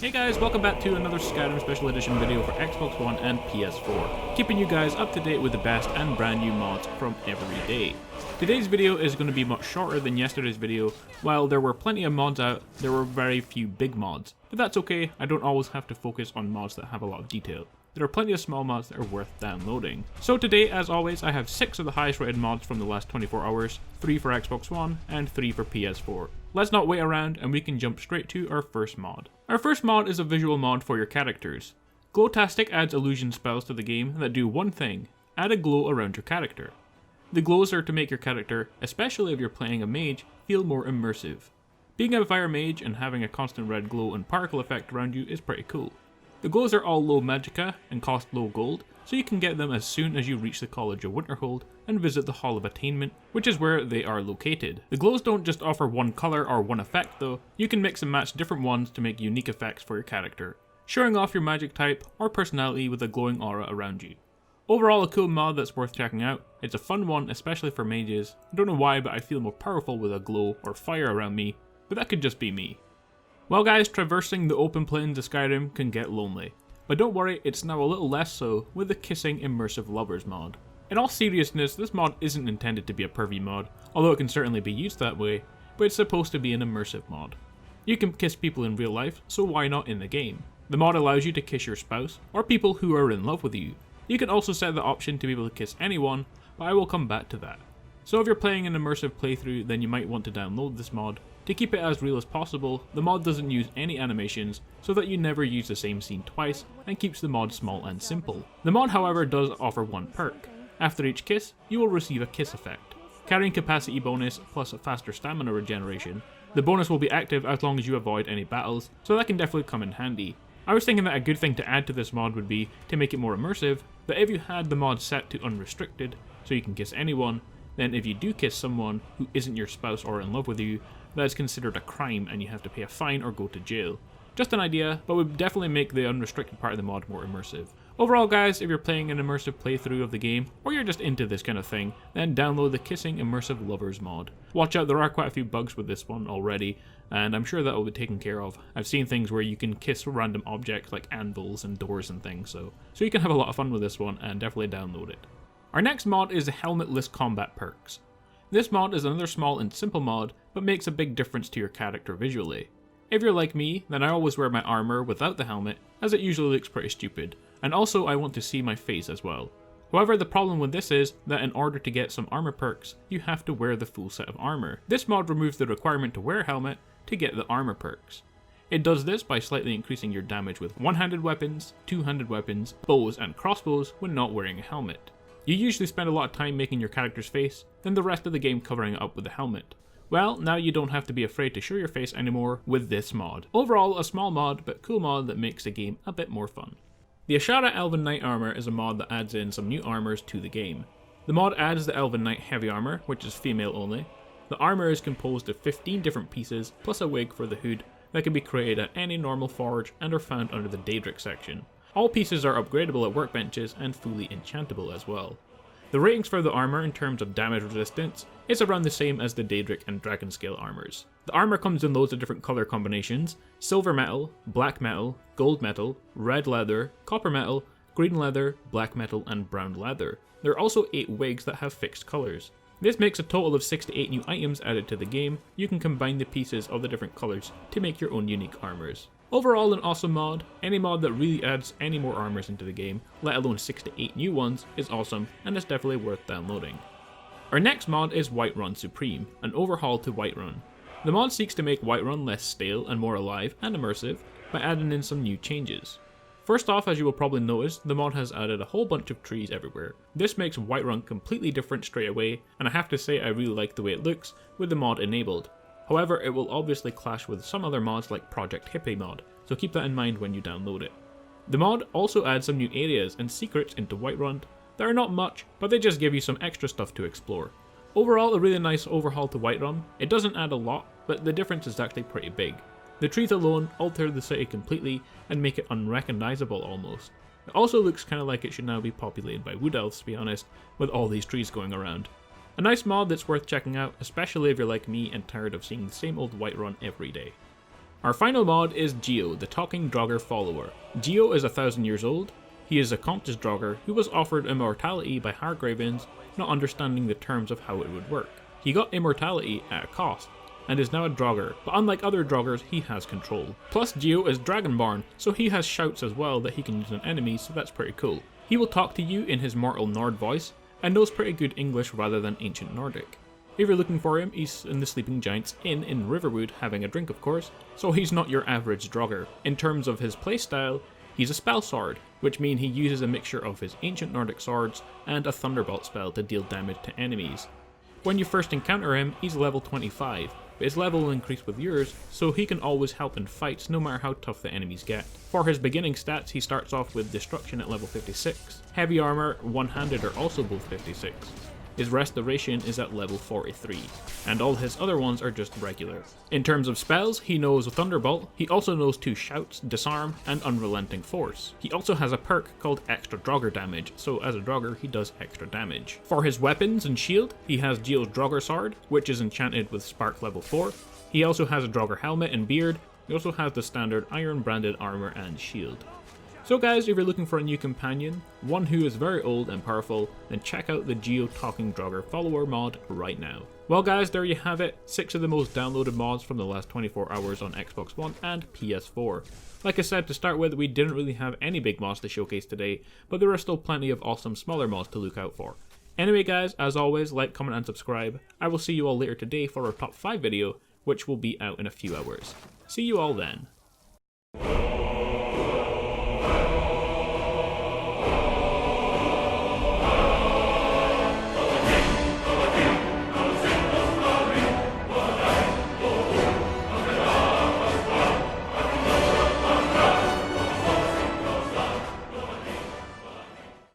Hey guys, welcome back to another Skyrim Special Edition video for Xbox One and PS4, keeping you guys up to date with the best and brand new mods from every day. Today's video is going to be much shorter than yesterday's video. While there were plenty of mods out, there were very few big mods. But that's okay, I don't always have to focus on mods that have a lot of detail. There are plenty of small mods that are worth downloading. So today, as always, I have 6 of the highest rated mods from the last 24 hours, 3 for Xbox One and 3 for PS4. Let's not wait around and we can jump straight to our first mod. Our first mod is a visual mod for your characters. Glowtastic adds illusion spells to the game that do one thing: add a glow around your character. The glows are to make your character, especially if you're playing a mage, feel more immersive. Being a fire mage and having a constant red glow and particle effect around you is pretty cool. The glows are all low magicka and cost low gold, so you can get them as soon as you reach the College of Winterhold and visit the Hall of Attainment, which is where they are located. The glows don't just offer one colour or one effect though, you can mix and match different ones to make unique effects for your character, showing off your magic type or personality with a glowing aura around you. Overall, a cool mod that's worth checking out. It's a fun one, especially for mages. I don't know why, but I feel more powerful with a glow or fire around me, but that could just be me. Well guys, traversing the open plains of Skyrim can get lonely. But don't worry, it's now a little less so with the Kissing Immersive Lovers mod. In all seriousness, this mod isn't intended to be a pervy mod, although it can certainly be used that way, but it's supposed to be an immersive mod. You can kiss people in real life, so why not in the game? The mod allows you to kiss your spouse, or people who are in love with you. You can also set the option to be able to kiss anyone, but I will come back to that. So if you're playing an immersive playthrough, then you might want to download this mod. To keep it as real as possible, the mod doesn't use any animations, so that you never use the same scene twice, and keeps the mod small and simple. The mod, however, does offer one perk. After each kiss, you will receive a kiss effect, carrying capacity bonus plus a faster stamina regeneration. The bonus will be active as long as you avoid any battles, so that can definitely come in handy. I was thinking that a good thing to add to this mod would be to make it more immersive, but if you had the mod set to unrestricted, so you can kiss anyone, then if you do kiss someone who isn't your spouse or in love with you, that is considered a crime and you have to pay a fine or go to jail. Just an idea, but would definitely make the unrestricted part of the mod more immersive. Overall guys, if you're playing an immersive playthrough of the game, or you're just into this kind of thing, then download the Kissing Immersive Lovers mod. Watch out, there are quite a few bugs with this one already, and I'm sure that will be taken care of. I've seen things where you can kiss random objects like anvils and doors and things, so you can have a lot of fun with this one and definitely download it. Our next mod is the Helmetless Combat Perks. This mod is another small and simple mod, but makes a big difference to your character visually. If you're like me, then I always wear my armor without the helmet, as it usually looks pretty stupid, and also I want to see my face as well. However, the problem with this is that in order to get some armor perks, you have to wear the full set of armor. This mod removes the requirement to wear a helmet to get the armor perks. It does this by slightly increasing your damage with one-handed weapons, two-handed weapons, bows and crossbows when not wearing a helmet. You usually spend a lot of time making your character's face, then the rest of the game covering it up with the helmet. Well, now you don't have to be afraid to show your face anymore with this mod. Overall, a small mod, but cool mod that makes the game a bit more fun. The Ashara Elven Knight Armor is a mod that adds in some new armors to the game. The mod adds the Elven Knight Heavy Armor, which is female only. The armor is composed of 15 different pieces, plus a wig for the hood, that can be created at any normal forge and are found under the Daedric section. All pieces are upgradable at workbenches and fully enchantable as well. The ratings for the armor in terms of damage resistance is around the same as the Daedric and Dragon Scale armors. The armor comes in loads of different color combinations: silver metal, black metal, gold metal, red leather, copper metal, green leather, black metal and brown leather. There are also 8 wigs that have fixed colors. This makes a total of 6 to 8 new items added to the game. You can combine the pieces of the different colors to make your own unique armors. Overall, an awesome mod. Any mod that really adds any more armors into the game, let alone 6 to 8 new ones, is awesome and is definitely worth downloading. Our next mod is Whiterun Supreme, an overhaul to Whiterun. The mod seeks to make Whiterun less stale and more alive and immersive by adding in some new changes. First off, as you will probably notice, the mod has added a whole bunch of trees everywhere. This makes Whiterun completely different straight away, and I have to say I really like the way it looks with the mod enabled. However, it will obviously clash with some other mods like Project Hippie mod, so keep that in mind when you download it. The mod also adds some new areas and secrets into Whiterun that are not much, but they just give you some extra stuff to explore. Overall, a really nice overhaul to Whiterun. It doesn't add a lot, but the difference is actually pretty big. The trees alone alter the city completely and make it unrecognizable almost. It also looks kind of like it should now be populated by wood elves, to be honest, with all these trees going around. A nice mod that's worth checking out, especially if you're like me and tired of seeing the same old Whiterun every day. Our final mod is Geo, the talking Draugr follower. Geo is 1,000 years old. He is a conscious Draugr who was offered immortality by Hargravens, not understanding the terms of how it would work. He got immortality at a cost, and is now a Draugr, but unlike other Draugrs, he has control. Plus Geo is Dragonborn, so he has shouts as well that he can use on enemies, so that's pretty cool. He will talk to you in his mortal Nord voice, and knows pretty good English rather than ancient Nordic. If you're looking for him, he's in the Sleeping Giant's Inn in Riverwood having a drink of course, so he's not your average Draugr. In terms of his playstyle, he's a spell sword, which means he uses a mixture of his ancient Nordic swords and a Thunderbolt spell to deal damage to enemies. When you first encounter him, he's level 25, but his level will increase with yours, so he can always help in fights no matter how tough the enemies get. For his beginning stats, he starts off with Destruction at level 56, Heavy Armor, One-Handed are also both 56. His Restoration is at level 43, and all his other ones are just regular. In terms of spells, he knows Thunderbolt, he also knows 2 Shouts, Disarm, and Unrelenting Force. He also has a perk called Extra Draugr Damage, so as a Draugr he does extra damage. For his weapons and shield, he has Geo's Draugr Sword, which is enchanted with Spark level 4. He also has a Draugr Helmet and Beard. He also has the standard Iron Branded Armor and Shield. So guys, if you're looking for a new companion, one who is very old and powerful, then check out the Geo Talking Draugr follower mod right now. Well guys, there you have it, 6 of the most downloaded mods from the last 24 hours on Xbox One and PS4. Like I said to start with, we didn't really have any big mods to showcase today, but there are still plenty of awesome smaller mods to look out for. Anyway guys, as always, like, comment and subscribe. I will see you all later today for our top 5 video, which will be out in a few hours. See you all then.